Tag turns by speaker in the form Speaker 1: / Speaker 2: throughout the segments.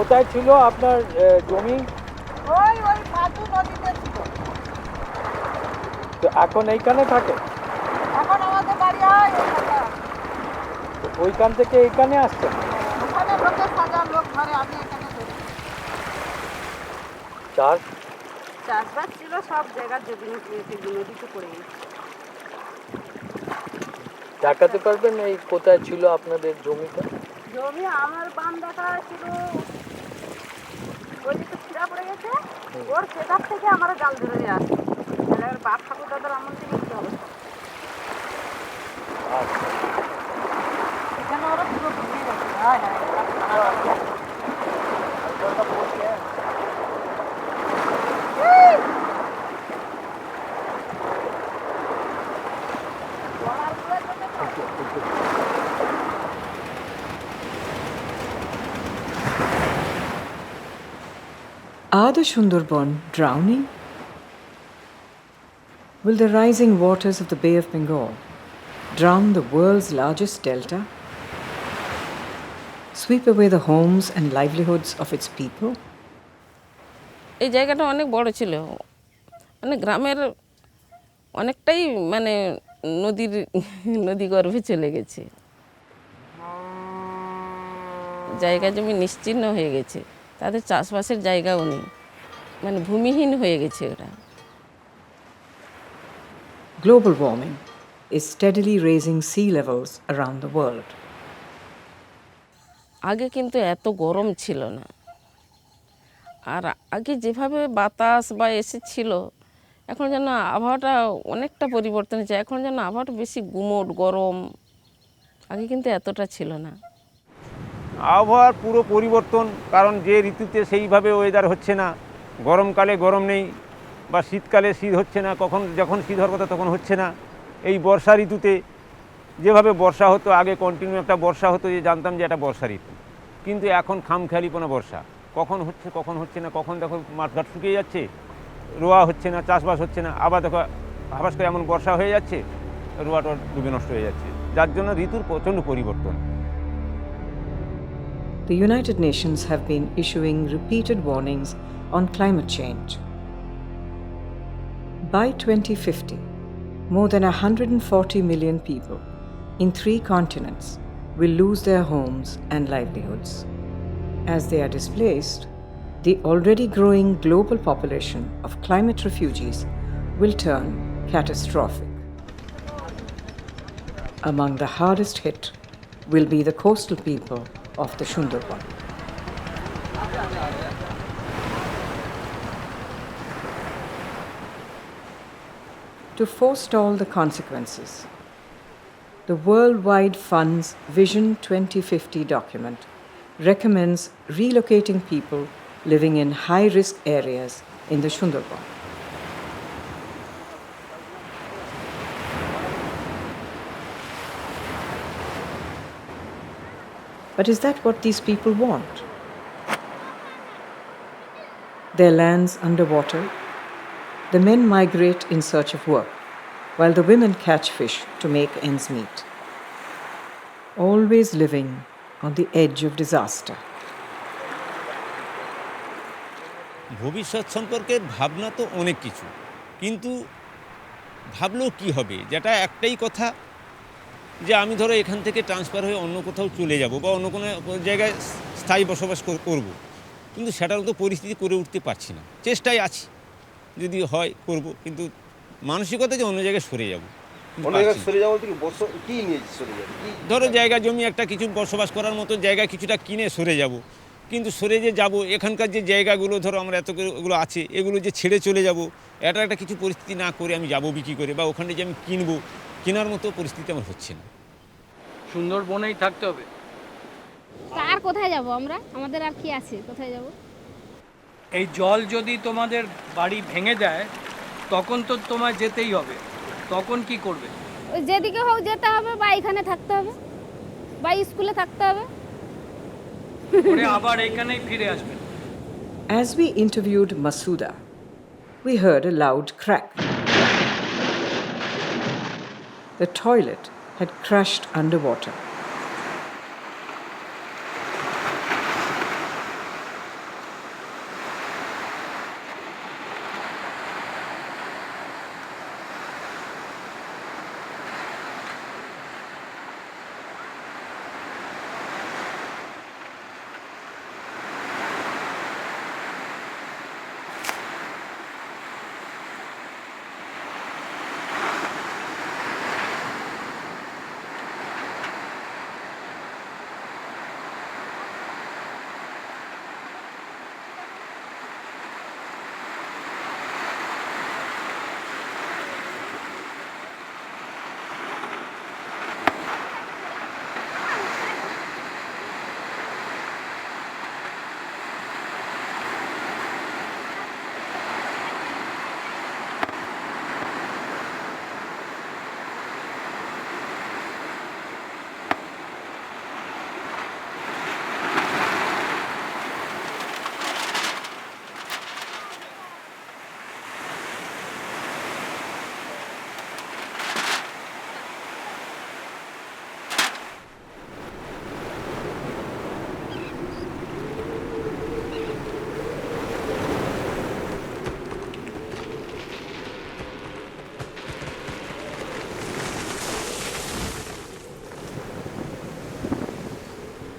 Speaker 1: কোথায় ছিল আপনার জমি?
Speaker 2: ওই পাঁচু নদীতে ছিল।
Speaker 1: তো এখন এইখানে থাকে?
Speaker 2: এখন আমাদের বাড়ি হয়
Speaker 1: ওইখান থেকে এইখানে আসছে?
Speaker 2: ওখানে লোকের সাজার লোক ঘরে, আমি এখানে ধরি। চাষবাস ছিল সব জায়গার নদীতে পড়ে গেছে।
Speaker 1: দেখাতে পারবেন এই কোথায় ছিল আপনাদের জমিটা?
Speaker 2: জমি আমার বাম দেখা ছিল ওই যে ছিঁড়া পড়ে গেছে, ওর সেটার থেকে আমরা জাল ধরে আসি। বাপ ঠাকুর দাদার আমল থেকে কি অবস্থা, এখানে ওরা পুরো ডুবে গেছে। হ্যাঁ হ্যাঁ
Speaker 3: Are the Sundarbans drowning? Will the rising waters of the Bay of Bengal drown the world's largest delta? Sweep away the homes and livelihoods of its people?
Speaker 4: এই জায়গাটা অনেক বড় ছিল, মানে গ্রামের অনেকটাই মানে নদী গর্ভে চলে গেছে, জায়গা জমি নিশ্চিহ্ন হয়ে গেছে, তাদের চাষবাসের জায়গাও নেই, মানে ভূমিহীন হয়ে গেছে ওরা।
Speaker 3: Global warming is steadily raising sea levels around the world.
Speaker 4: আগে কিন্তু এত গরম ছিল না, আর আগে যেভাবে বাতাস বা এসেছিল, এখন যেন আবহাওয়াটা অনেকটা পরিবর্তন হয়েছে, এখন যেন আবহাওয়াটা বেশি গুমোট গরম, আগে কিন্তু এতটা ছিল না।
Speaker 5: আবহাওয়ার পুরো পরিবর্তন, কারণ যে ঋতুতে সেইভাবে ওয়েদার হচ্ছে না, গরমকালে গরম নেই বা শীতকালে শীত হচ্ছে না, যখন শীত হওয়ার কথা তখন হচ্ছে না। এই বর্ষা ঋতুতে যেভাবে বর্ষা হতো আগে, কন্টিনিউ একটা বর্ষা হতো, যে জানতাম যে এটা বর্ষা ঋতু, কিন্তু এখন খামখেয়ালিপনা বর্ষা, কখন হচ্ছে না, কখন দেখো মাঠঘাট শুকিয়ে যাচ্ছে, রোয়া হচ্ছে না, চাষবাস হচ্ছে না, আবার দেখো হঠাৎ করে এমন বর্ষা হয়ে যাচ্ছে, রোয়াটা ডুবে নষ্ট হয়ে যাচ্ছে, যার জন্য ঋতুর প্রচণ্ড পরিবর্তন।
Speaker 3: The United Nations have been issuing repeated warnings on climate change. By 2050, more than 140 million people in 3 continents will lose their homes and livelihoods. As they are displaced, the already growing global population of climate refugees will turn catastrophic. Among the hardest hit will be the coastal people of the Sundarbans. To forestall the consequences, the Worldwide Fund's Vision 2050 document recommends relocating people living in high-risk areas in the Sundarbans. But is that what these people want? Their lands underwater, the men migrate in search of work, while the women catch fish to make ends meet. Always living on the edge of disaster.
Speaker 5: ভবিষ্যৎ সম্পর্কে ভাবনা তো অনেক কিছু, কিন্তু ভাবলেও কি হবে, যেটা একটাই কথা, যে আমি ধরো এখান থেকে ট্রান্সফার হয়ে অন্য কোথাও চলে যাব বা অন্য কোনো জায়গায় স্থায়ী বসবাস করব, কিন্তু সেটার তো পরিস্থিতি করে উঠতে পারছি না, চেষ্টায় আছি, যদি হয় করব, কিন্তু মানসিকতা যে অন্য জায়গায় সরে যাব। ধরো জায়গা জমি একটা কিছু বসবাস করার মতো জায়গা কিছুটা কিনে সরে যাব, কিন্তু সরে যে যাব, এখানকার যে জায়গাগুলো ধরো আমরা এতগুলো আছে, এগুলো যে ছেড়ে চলে যাব, এটা একটা কিছু পরিস্থিতি না করে আমি যাব বিক্রি করে, বা ওখানে যে আমি কিনবো, কেনার মতো পরিস্থিতি আমার হচ্ছে না।
Speaker 1: সুন্দরবনেই থাকতে হবে।
Speaker 6: আর কোথায় যাব আমরা, আমাদের আর কি আছে, কোথায় যাব?
Speaker 1: এই জল যদি তোমাদের বাড়ি ভেঙে দেয় তখন তো তোমায় যেতেই হবে, তখন কি করবে?
Speaker 6: ওই যেদিকে হোক যেতে হবে, বা এখানে থাকতে হবে, বা স্কুলে থাকতে হবে,
Speaker 1: পরে আবার এখানেই ফিরে আসবে।
Speaker 3: As we interviewed Masuda, we heard a loud crack. The toilet had crashed underwater.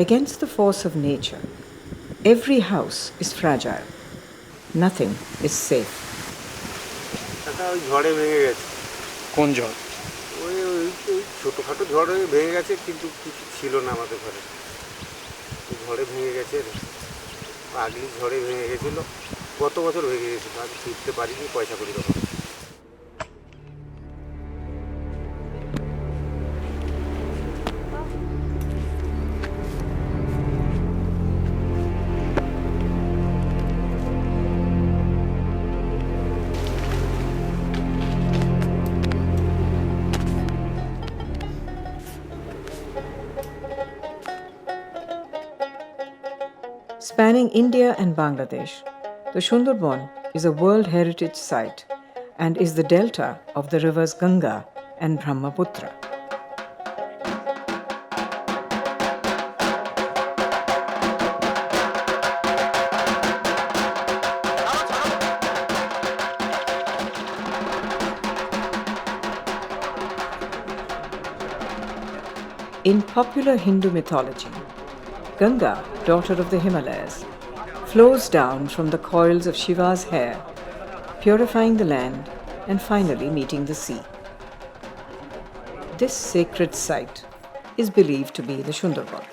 Speaker 3: Against the force of nature, every house is fragile. Nothing is safe.
Speaker 7: একটা ওই ঝড়ে ভেঙে গেছে।
Speaker 1: কোন ঝড়?
Speaker 7: ওই ওই ওই ছোটোখাটো ঝড়ে ভেঙে গেছে, কিন্তু কিছু ছিল না আমাদের ঘরে। ওই ঝড়ে ভেঙে গেছে, আগলি ঝড়ে ভেঙে গেছিলো, গত বছর ভেঙে গেছিলো। আজ ফিরতে পারিনি, পয়সা করি তখন।
Speaker 3: Spanning India and Bangladesh, the Sundarban is a World Heritage Site and is the delta of the rivers Ganga and Brahmaputra. In popular Hindu mythology, Ganga, daughter of the Himalayas, flows down from the coils of Shiva's hair, purifying the land and finally meeting the sea. This sacred site is believed to be the Sundarban.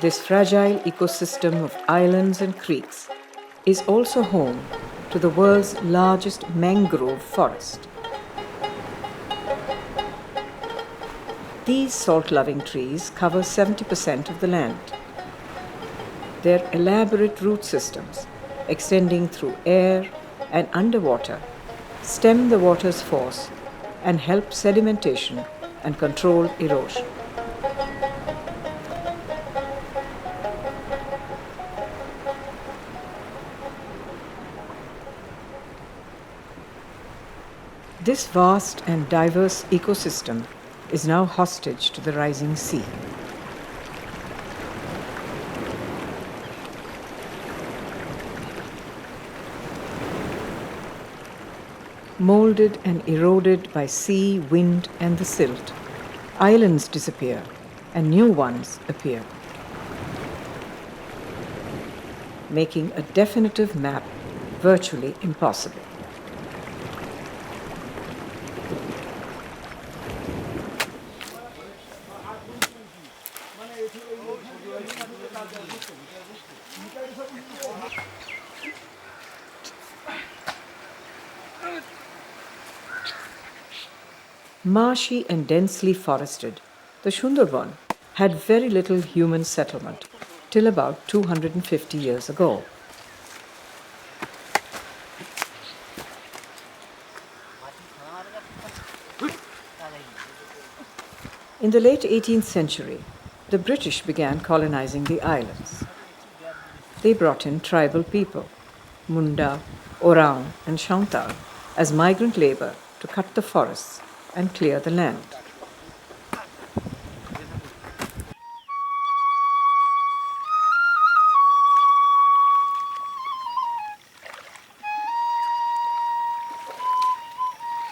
Speaker 3: This fragile ecosystem of islands and creeks is also home to the world's largest mangrove forest. These salt-loving trees cover 70% of the land. Their elaborate root systems, extending through air and underwater, stem the water's force and help sedimentation and control erosion. This vast and diverse ecosystem is now hostage to the rising sea. Molded and eroded by sea, wind, and the silt, islands disappear and new ones appear, making a definitive map virtually impossible. Marshy and densely forested, the Sundarban had very little human settlement till about 250 years ago. In the late 18th century, the British began colonizing the islands. They brought in tribal people, Munda, Orang, and Chantal, as migrant labor to cut the forests and clear the land.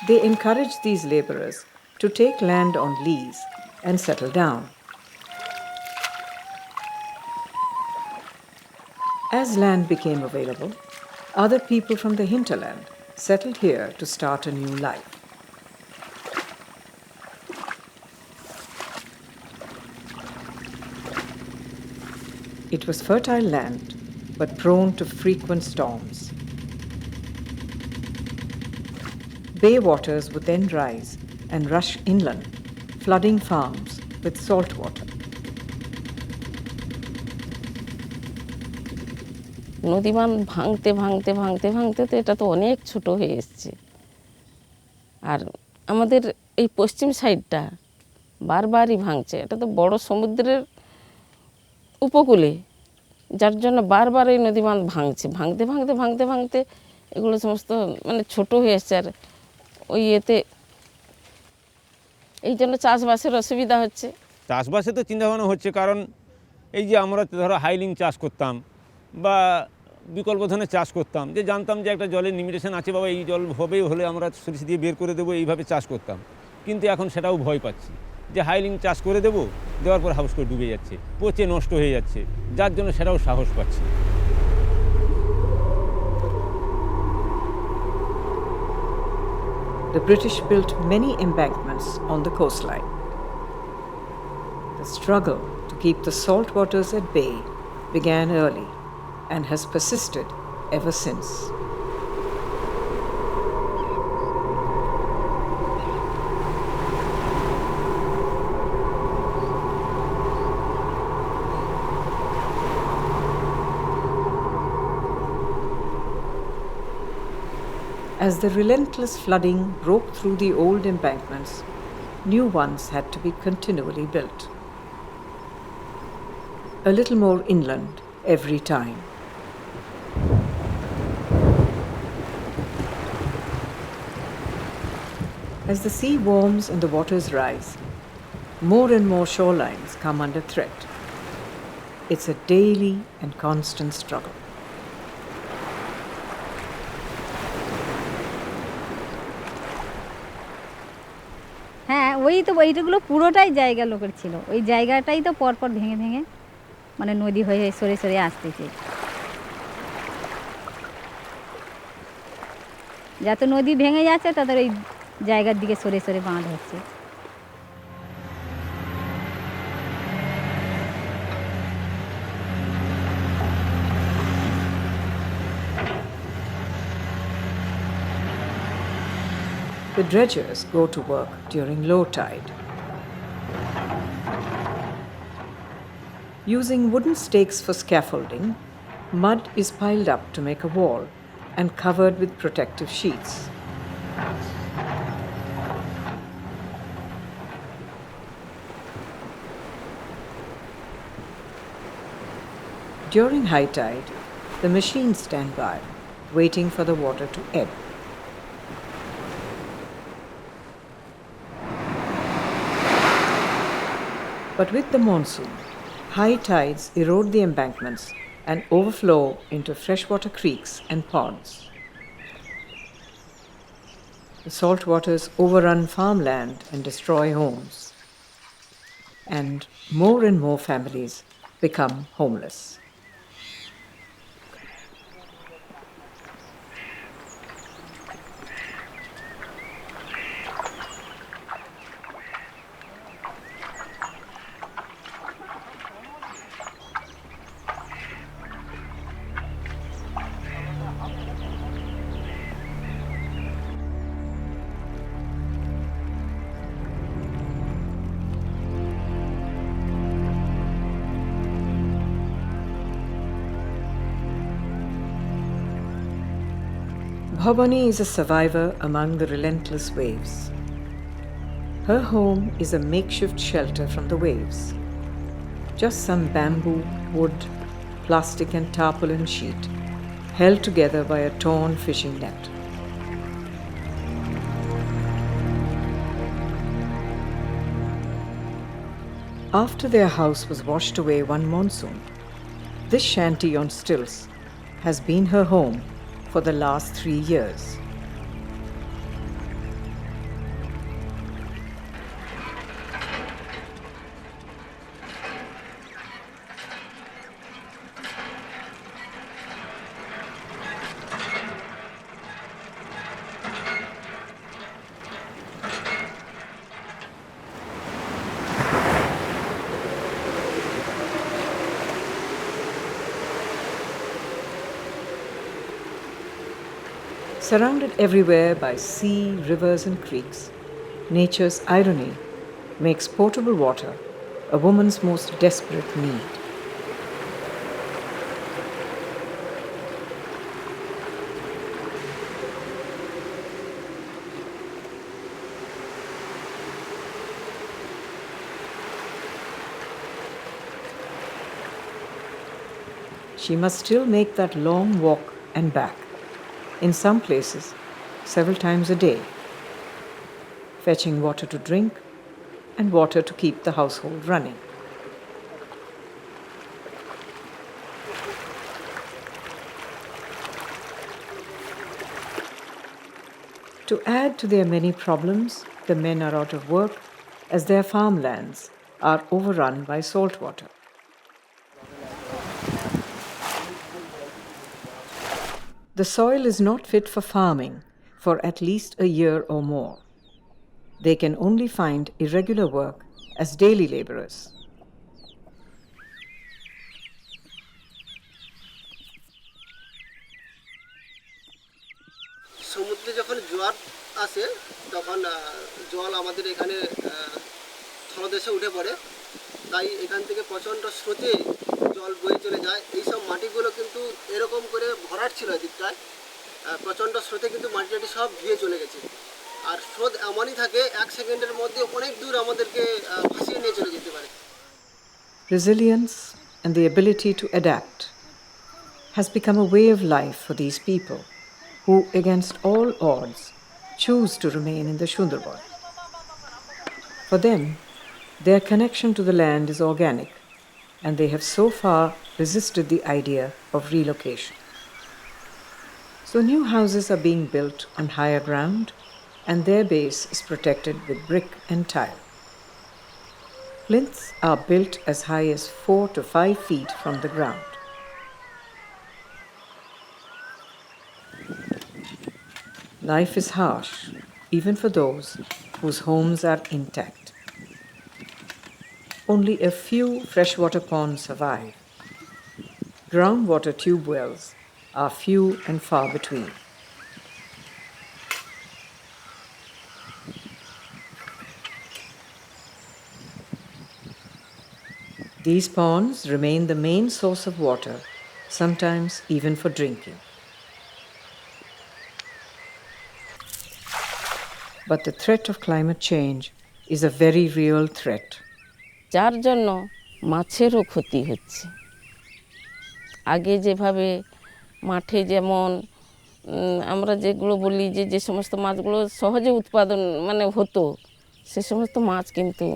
Speaker 3: They encouraged these laborers to take land on lease and settle down. As land became available, other people from the hinterland settled here to start a new life. It was fertile land, but prone to frequent storms. Bay waters would then rise and rush inland, flooding farms with salt water.
Speaker 4: নদীবাঁধ ভাঙতে ভাঙতে ভাঙতে ভাঙতে তো এটা তো অনেক ছোট হয়ে এসছে। আর আমাদের এই পশ্চিম সাইডটা বারবারই ভাঙছে। এটা তো বড় সমুদ্রের উপকূলে, যার জন্য বারবার এই নদীবাঁধ ভাঙছে। ভাঙতে ভাঙতে ভাঙতে ভাঙতে এগুলো সমস্ত মানে ছোট হয়ে এসছে। আর ওই এতে এই জন্য চাষবাসের অসুবিধা হচ্ছে।
Speaker 5: চাষবাসে তো চিন্তাভাবনা হচ্ছে, কারণ এই যে আমরা ধরো হাইলিং চাষ করতাম বা বিকল্প ধরনের চাষ করতাম, যে জানতাম যে একটা জলের লিমিটেশন আছে, বাবা এই জল হবেই, হলে আমরা সরিষা দিয়ে বের করে দেবো, এইভাবে চাষ করতাম। কিন্তু এখন সেটাও ভয় পাচ্ছি যে হাইলিং চাষ করে দেবো, দেওয়ার পর হাউস করে ডুবে যাচ্ছে, পচে নষ্ট হয়ে যাচ্ছে, যার জন্য সেটাও সাহস পাচ্ছি।
Speaker 3: The British built many embankments on the coastline. The struggle to keep the salt waters at bay began early and has persisted ever since. As the relentless flooding broke through the old embankments, new ones had to be continually built. A little more inland every time. As the sea warms and the waters rise, more and more shorelines come under threat. It's a daily and constant struggle.
Speaker 8: হ্যাঁ, ওইগুলো পুরোটাই জায়গা লোকের ছিল। ওই জায়গাটাই তো পরপর ভেঙে ভেঙে মানে নদী হয়ে সরে সরে আসতেছে। যত নদী ভেঙে যাচ্ছে তাদের ওই জায়গার দিকে সরে সরে বাঁধ হচ্ছে।
Speaker 3: The dredgers go to work during low tide. Using wooden stakes for scaffolding, mud is piled up to make a wall and covered with protective sheets. During high tide, the machines stand by, waiting for the water to ebb. But with the monsoon, high tides erode the embankments and overflow into freshwater creeks and ponds. The salt waters overrun farmland and destroy homes. And more families become homeless. Bhavani is a survivor among the relentless waves. Her home is a makeshift shelter from the waves. Just some bamboo, wood, plastic and tarpaulin sheet held together by a torn fishing net. After their house was washed away one monsoon, this shanty on stilts has been her home for the last 3 years. Surrounded everywhere by sea, rivers and creeks, nature's irony makes potable water a woman's most desperate need. She must still make that long walk and back. In some places, several times a day, fetching water to drink and water to keep the household running. To add to their many problems, the men are out of work as their farmlands are overrun by salt water. The soil is not fit for farming for at least a year or more. They can only find irregular work as daily laborers.
Speaker 9: সমুদ্রে যখন জোয়ার আসে তখন জল আমাদের এখানে তলদেশে উঠে পড়ে, তাই এখান থেকে প্রচণ্ড স্রোতে জল বয়ে চলে যায়। এইসব মাটিগুলো কিন্তু এরকম করে ভরাট ছিল এদিকটায়, প্রচণ্ড স্রোতে কিন্তু মাটি সব ধুয়ে চলে গেছে। আর স্রোত এমনই থাকে 1 সেকেন্ডের মধ্যে অনেক দূর আমাদেরকে ভাসিয়ে নিয়ে চলে যেতে পারে।
Speaker 3: Resilience and the ability to adapt has become a way of life for these people who, against all odds, choose to remain in the Sundarbans. For them, their connection to the land is organic, and they have so far resisted the idea of relocation. So new houses are being built on higher ground, and their base is protected with brick and tile. Plinths are built as high as 4 to 5 feet from the ground. Life is harsh, even for those whose homes are intact. Only a few freshwater ponds survive. Groundwater tube wells are few and far between. These ponds remain the main source of water, sometimes even for drinking. But the threat of climate change is a very real threat.
Speaker 4: যার জন্য মাছেরও ক্ষতি হচ্ছে। আগে যেভাবে মাঠে যেমন আমরা যেগুলো বলি যে সমস্ত মাছগুলো সহজে উৎপাদন হতো, সে সমস্ত মাছ কিন্তু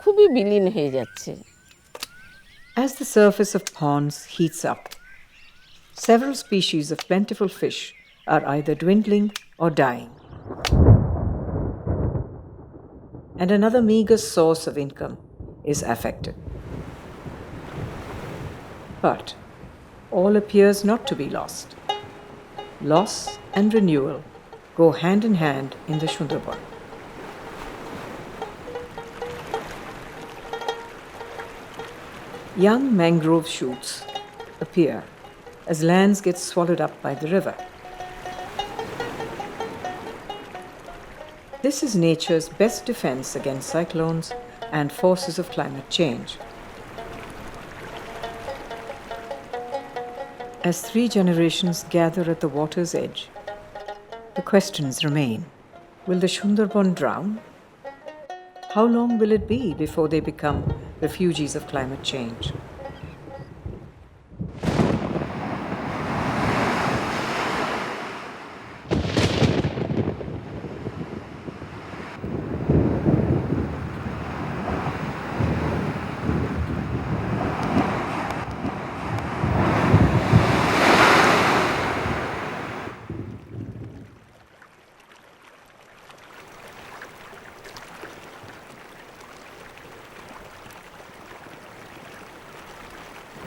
Speaker 4: খুবই বিলীন হয়ে যাচ্ছে।
Speaker 3: As the surface of ponds heats up, several species of plentiful fish are either dwindling or dying. And another meager source of income is affected. But all appears not to be lost. Loss and renewal go hand in hand in the Sundarbans. Young mangrove shoots appear as lands get swallowed up by the river. This is nature's best defense against cyclones and forces of climate change. As 3 generations gather at the water's edge, the questions remain. Will the Sundarbans drown? How long will it be before they become refugees of climate change?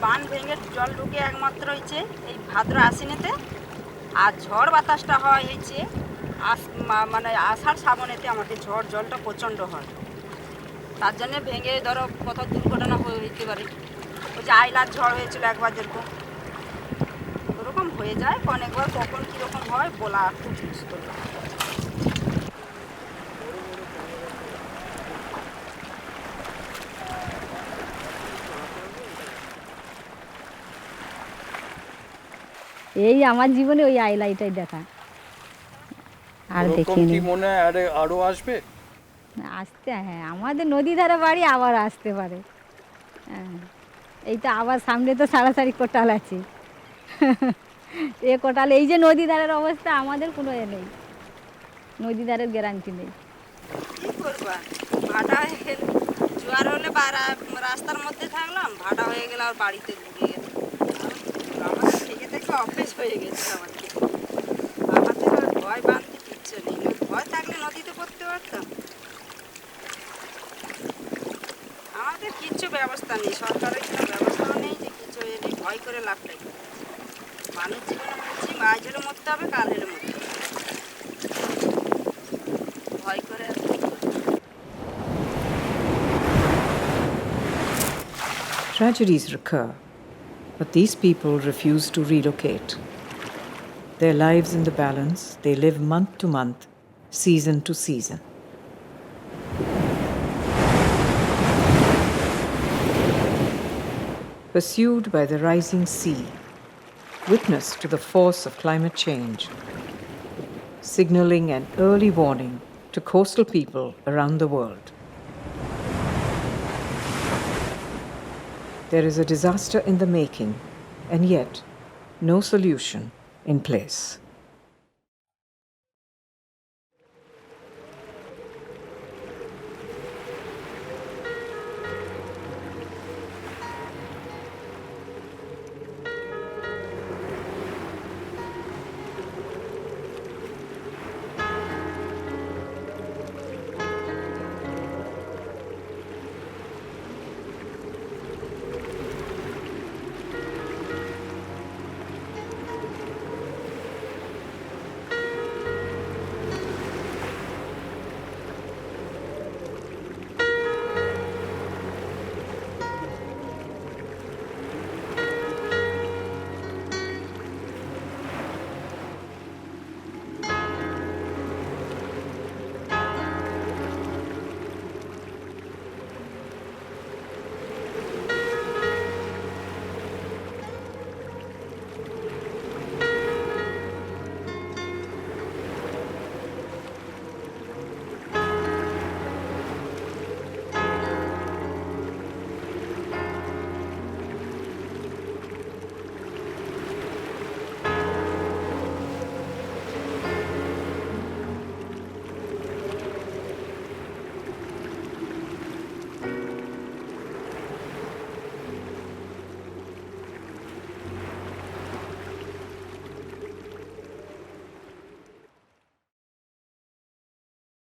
Speaker 2: বান ভেঙে জল ঢুকে একমাত্র হয়েছে এই ভাদ্র আশ্বিনেতে, আর ঝড় বাতাসটা হয় হয়েছে আষাঢ় শ্রাবণেতে। আমাদের ঝড় জলটা প্রচণ্ড হয়, তার জন্যে ভেঙে ধরো কত দুর্ঘটনা হইতে পারে। ওই যে আইলার ঝড় হয়েছিল একবার, যেরকম ওরকম হয়ে যায় অনেকবার। কখন কীরকম হয় বলা খুব মুশকিল।
Speaker 8: এই আমার জীবনে ওই আইলাইটাই দেখা, আর দেখিনি।
Speaker 1: মনে হয় আরো আসবে
Speaker 8: আসতে। হ্যাঁ, আমাদের নদী ধারে বাড়ি, আবার আসতে পারে। হ্যাঁ, এই তো আবার সামনে তো সারাসারি কোটাল আছে। এ কোটাল, এই যে নদী ধারের অবস্থা, আমাদের কোনো নেই, নদী ধারের গ্যারান্টি নেই।
Speaker 2: কী করবা, ভাটা হয়ে গেল, জোয়ার হলে রাস্তার মধ্যে থাকলাম, ভাটা হয়ে গেলে আর বাড়িতে ঢুকে গেল। আমাদের থেকে অভ্যেস হয়ে গেছে আমাদের ভয় বাঁধতে কিচ্ছু নেই। কিচ্ছু ব্যবস্থা নেই, সরকারের কোনো ব্যবস্থাও নেই যে কিছু এনে ভয় করে লাভটাই কি? মানুষ জীবনে বলছি আজ হলে মরতে হবে, কাল হলে মরতে হবে, ভয় করে আর কি করবে?
Speaker 3: Tragedies recur, but these people refuse to relocate. Their lives in the balance, they live month to month, season to season. Pursued by the rising sea, witness to the force of climate change, signaling an early warning to coastal people around the world. There is a disaster in the making, and yet no solution in place.